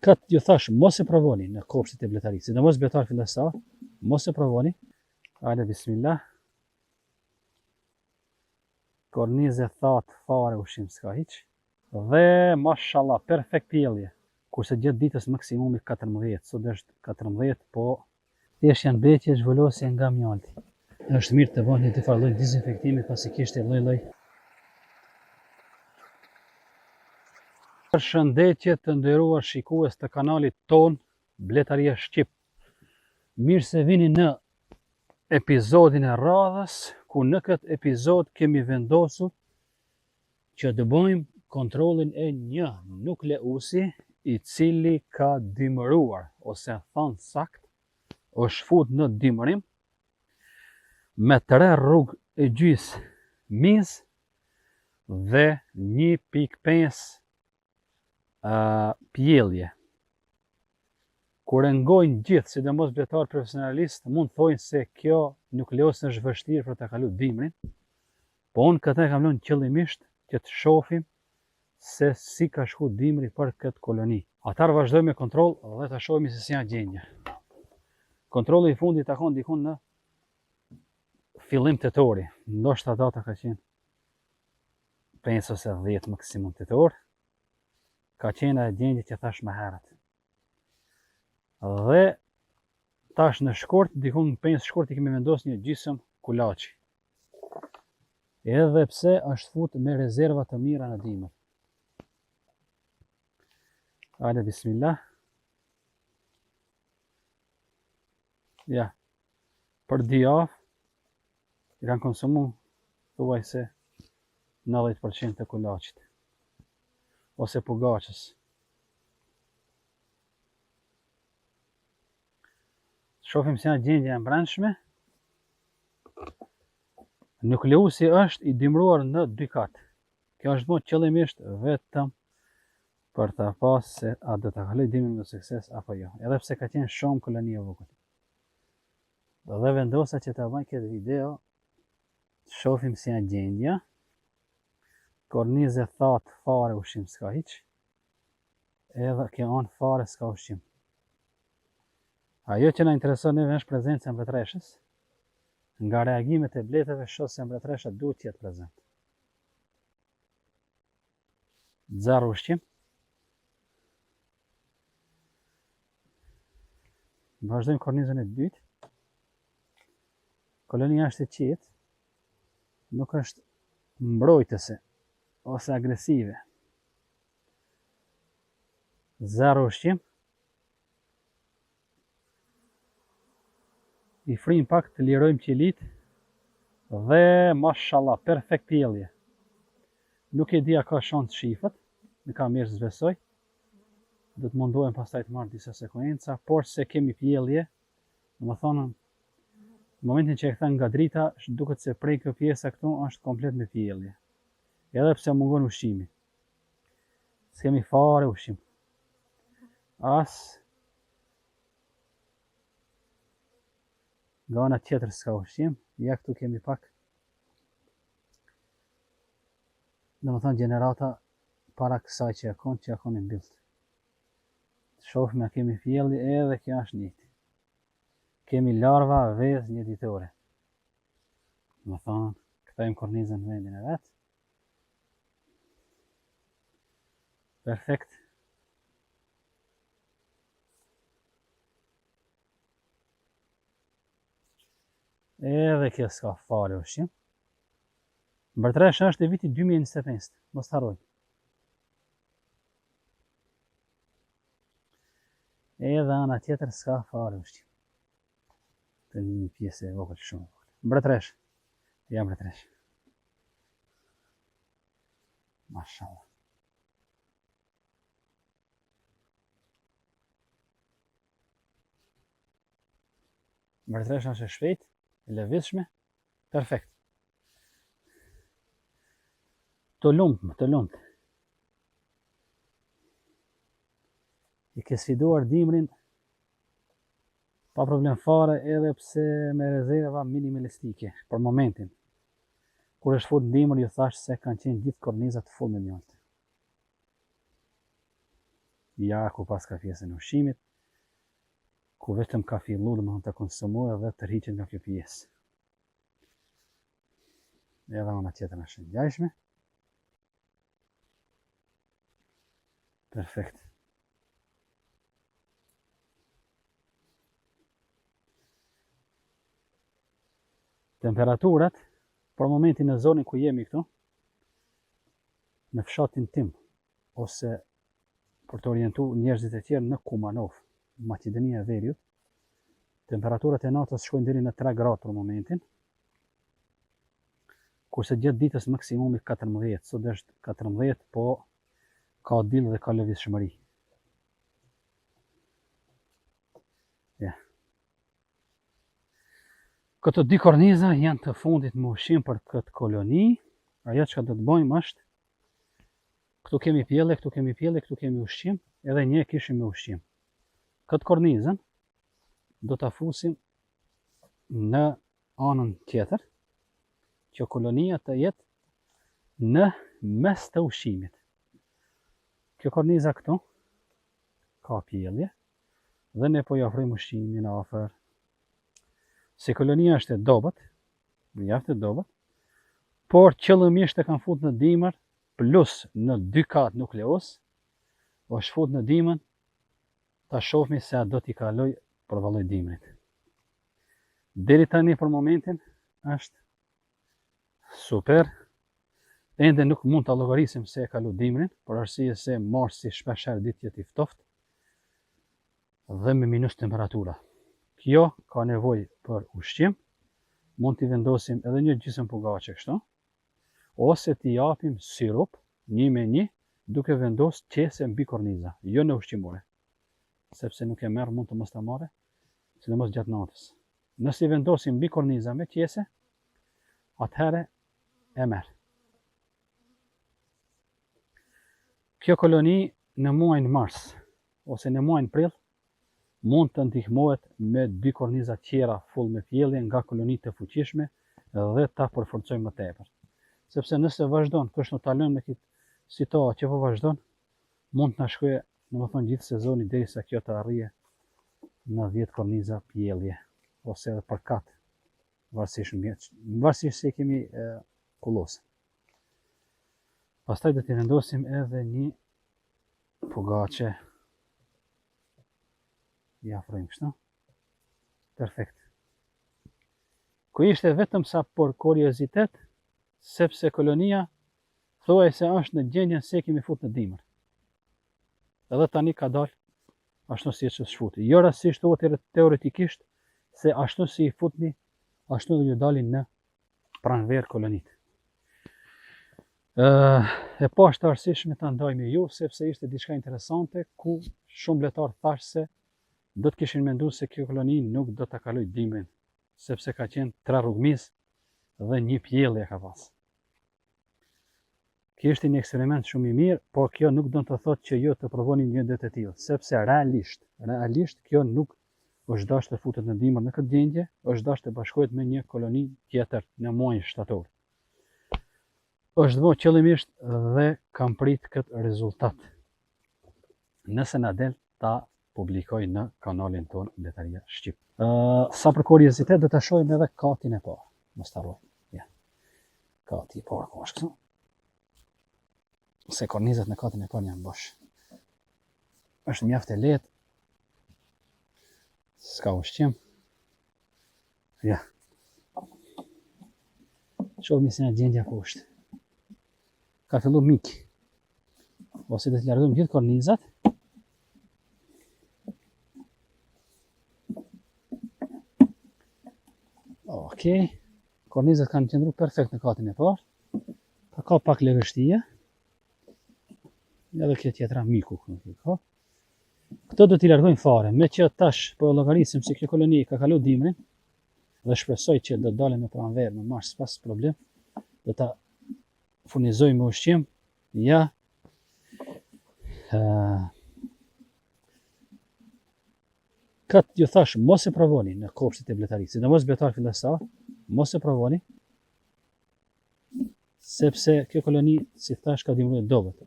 Këtë ju thash, mos e provoni në kopshtet e bletarisë, sidomos betar fillestar, mos e provoni. Hajde, bismillah. Kornizë thatë fare ushqim s'ka hiç. Dhe mashallah, perfekt pjellje. Kurse gjatë ditës maksimumi 14, sot është 14, po thjesht janë betje zhvulosje nga mjalti. Është mirë të bëni një farë lloj dezinfektimi pasi kishte lloj-lloj. Përshëndetje të nderuar shikues të kanalit ton Bletaria Shqip. Mirë se vini në epizodin e radhës, ku në këtë epizod kemi vendosur që të bëjmë kontrollin e një nukleusi i cili ka dimëruar, ose thënë sakt, është fut në dimërim me 3 rrugë e gjys miz dhe 1.5 pjellje. Kur e ngojnë gjithë, sidomos betar profesionalist, mund të thojnë se kjo nukleos është vështirë për të kalu dimrin, po unë këtë e kam lënë qëllimisht që të shohim se si ka shku dimri për këtë koloni. Atar vazhdojmë me kontroll dhe të shohim se si janë gjendja. Kontrolli i fundit takon dikun në fillim tetori, ndoshta data ka qenë 5 ose 10 maksimum tetor. Ka qenë e gjendje që thash më herët. Dhe tash në shkurt, dikun në 5 shkurt i kemi vendosur një gjysmë kulaçi. Edhe pse është fut me rezerva të mira në dimër. Hajde, bismillah. Ja, për dijavë i kanë konsumu thuaj se 90% të kulaçit ose pugaçës. Shohim se janë gjendja e brendshme. Nukleusi është i dimruar në 2 katë. Kjo është bërë qëllimisht vetëm për ta pasur se a do ta kaloj dimrin me sukses apo jo, edhe pse ka qenë shumë koloni e vogël. Dhe vendosa që ta bëj këtë video, shohim se janë gjendja. Kornizë thatë fare ushqim s'ka hiç. Edhe kjo anë fare s'ka ushqim. Ajo që na intereson neve është prezenca e mbretreshës. Nga reagimet e bletëve shoh se mbretresha duhet të jetë prezent. Zero ushqim. Vazhdojmë kornizën e dytë. Kolonia është e qetë, nuk është mbrojtëse ose agresive. Zero ushqim. I frim pak të lirojmë qilit dhe mashallah, perfekt pjellje. Nuk e di a ka shans shifët, më ka mirë zbesoj. Do të mundohem pastaj të marr disa sekuenca, por se kemi pjellje, domethënë në momentin që e kthem nga drita, duket se prej kjo pjesa këtu është komplet me pjellje. Edhe pse mungon ushqimi. S'kemi fare ushqim. As nga ana tjetër s'ka ushqim. Ja këtu kemi pak. Domethënë gjenerata para kësaj që ja konin mbyll. Shohim a kemi pjellje edhe kjo është njëjtë. Kemi larva vezë një ditore. Domethënë, kthejmë kornizën në vendin e vet. Perfekt. Edhe kjo s'ka fare ushqim. Mbretresha është e vitit 2025, mos të harrojmë. Edhe ana tjetër s'ka fare ushqim. Të një pjesë e vogël shumë. Mbretresh. Ja mbretresh. Mashallah. Mbretresha është e shpejtë, e lëvizshme, perfekt. Të lumt. I ke sfiduar dimrin pa problem fare, edhe pse me rezerva minimalistike për momentin. Kur është fut dimër, ju thash se kanë qenë gjithë kornizat full me mjalt. ja ku pas ka pjesën e ushqimit, ku vetëm ka fillu dhe më të konsumohet dhe të rriqen nga kjo pjesë. Edhe ona tjetër në shëngjajshme. Perfekt. Temperaturat, për momentin në zonin ku jemi këtu, në fshatin tim, ose për të orientu njerëzit e tjerë në Kumanov, Maqedonia e Veriut, temperaturat e natës shkojnë deri në 3 gradë për momentin, kurse gjatë ditës maksimumi 14, sot është 14, po ka diell dhe ka lëvizshmëri. Ja. Këto dy korniza janë të fundit me ushqim për këtë koloni. Ajo që do të bëjmë është, këtu kemi pjellë, këtu kemi pjellë, këtu kemi ushqim, edhe një kishim me ushqim. Këtë kornizën do të fusim në anën tjetër, që kolonia të jetë në mes të ushqimit. Kjo korniza këtu ka pjellje dhe ne po i ofrojmë ushqimin afër. Se kolonia është e dobët, mjaft e dobët, por qëllimisht e kanë fut në dimër, plus në 2 katë nukleos, është fut në dimën, ta shohmi se a do t'i kaloj për valloj dimrit. Deri tani për momentin është super. Ende nuk mund ta llogarisim se e kalu dimrin, për arsye se marsi shpesh herë ditë jeti ftoft dhe me minus temperatura. Kjo ka nevojë për ushqim, mund t'i vendosim edhe një gjysmë pogaçe kështu, ose t'i japim sirup 1 me 1, duke vendos qese mbi korniza, jo në ushqimore, sepse nuk e merr, mund të mos ta marrë, sidomos gjatë natës. Nëse i vendosim mbi korniza me qese, atëherë e merr. Kjo koloni në muajin mars ose në muajin prill mund të ndihmohet me 2 korniza tjera full me pjellje nga koloni të fuqishme dhe ta përforcojmë më tepër. Sepse nëse vazhdon kështu ta lënë me këtë situatë që po vazhdon, mund të na shkojë, domethënë gjithë sezoni derisa kjo të arrijë në 10 korniza pjellje ose edhe për kat, varësisht se kemi kullosën. Pastaj do t'i vendosim edhe një pogaçe. Ja afrojmë kështu. Perfekt. Ku ishte vetëm sa për kuriozitet, sepse kolonia thuaj se është në gjendjen se kemi fut në dimër. Edhe tani ka dalë ashtu si që shfuti. Jo rastisht thuhet teoretikisht se ashtu si i futni, ashtu dhe ju dalin në pranverë kolonit. E pashtarësishme ta ndaj me ju, sepse ishte diçka interesante, ku shumë letar thash se do të kishin mendu se kjo koloni nuk do të kaloj dimrin, sepse ka qenë 3 rrugmiz dhe 1 pjellje ka pas. Kjo është një eksperiment shumë i mirë, por kjo nuk do të thotë që ju të provoni një gjë të tillë, sepse realisht kjo nuk është dashur të futet në dimër në këtë gjendje, është dashur të bashkohet me një koloni tjetër në muajin shtator. Është bërë qëllimisht dhe kam prit këtë rezultat. Nëse na del ta publikoj në kanalin ton Letaria Shqip. Sa për kuriozitet do ta shohim edhe katin e parë. Mos ta harroj. Ja. Kati i parë ku është këtu. Se kornizat në katin e parë janë bosh. Është mjaft e lehtë. S'ka ushqim. Ja. Shohim se në gjendja ku është. Ka fillu mik. Ose do të largojmë gjithë kornizat. Okej. Kornizat kanë qëndruar perfekt në katin e parë. Ka pak lëvështie. Edhe kjo tjetra miku ka. Këto do t'i largojmë fare, me që tash po llogarisim se kjo koloni ka kalu dimrin dhe shpresoj që do dalë në pranverë në mars pas problem. Do ta furnizojmë me ushqim. Ja. Këtë ju thash, mos e provoni në kopshtet e bletarisë, sidomos betar fillestar, mos e provoni, sepse kjo koloni, si thash, ka dimruar dobët.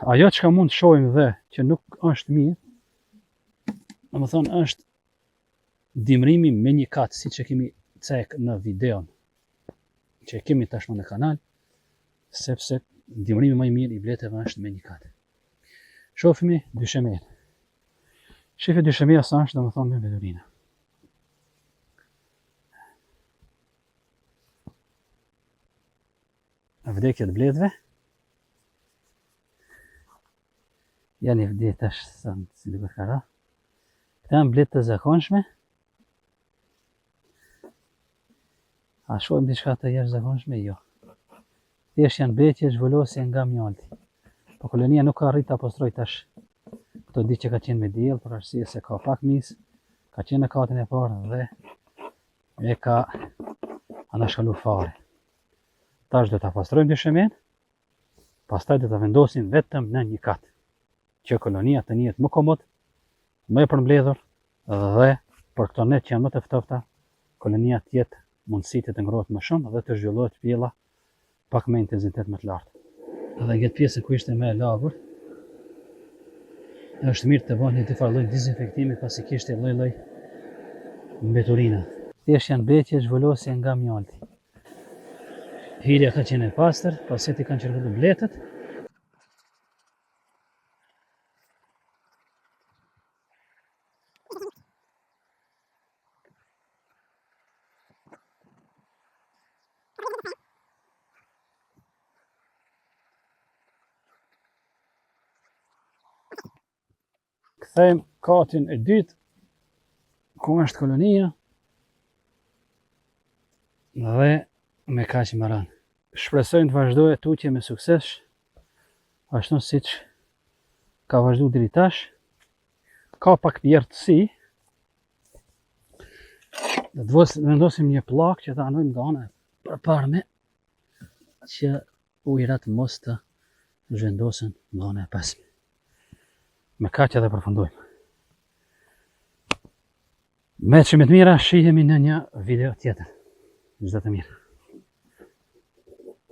ajo që ka mund të shohim dhe që nuk është mirë, domethënë është dimrimi me një kat, siç e kemi cek në videon që e kemi tashmë në kanal, sepse dimrimi më i mirë i bletëve është me një kat. Shohimi dyshemen. Shifi dyshemeja sa është, domethënë me vedurinë. Vdekja të bletëve. Janë i vdekë tash sa si duket ka ra. Këta janë bletë të zakonshme. A shohim diçka të jashtëzakonshme? Jo. Thjesht janë bletje zhvulosje nga mjalti. Po kolonia nuk ka arrit të apostroj tash këto ditë që ka qenë me diell, për arsye se ka pak mis, ka qenë në katin e parë dhe e ka anashkalu fare. Tash do të apostrojmë dyshemen, pastaj do të vendosim vetëm në një kat, që kolonia të njihet më komod, më e përmbledhur dhe për këto net që janë më të ftofta, kolonia të jetë mundësi të ngrohet më shumë dhe të zhvillohet pjella pak me intensitet më të lartë. Edhe këtë pjesë ku ishte më e lagur, është mirë të bëhet një të farë lloj dezinfektimi pasi kishte lloj-lloj mbeturina. Thjesht janë bletje zhvulosje nga mjalti. Hirja ka qenë e pastër, pasi ti kanë qërgullu bletët. Kthejmë katin e dytë, ku është kolonia, dhe me kaq më ranë. Shpresojmë të vazhdojë tutje me sukses, ashtu siç ka vazhduar deri tash. Ka pak bjertësi. Do të vendosim një pllak që ta anojmë nga ana përparme, që ujërat mos të zhvendosen nga ana e pasme. Me kaq edhe përfundojmë. Me çmimet mira, shihemi në një video tjetër. Çdo të mirë.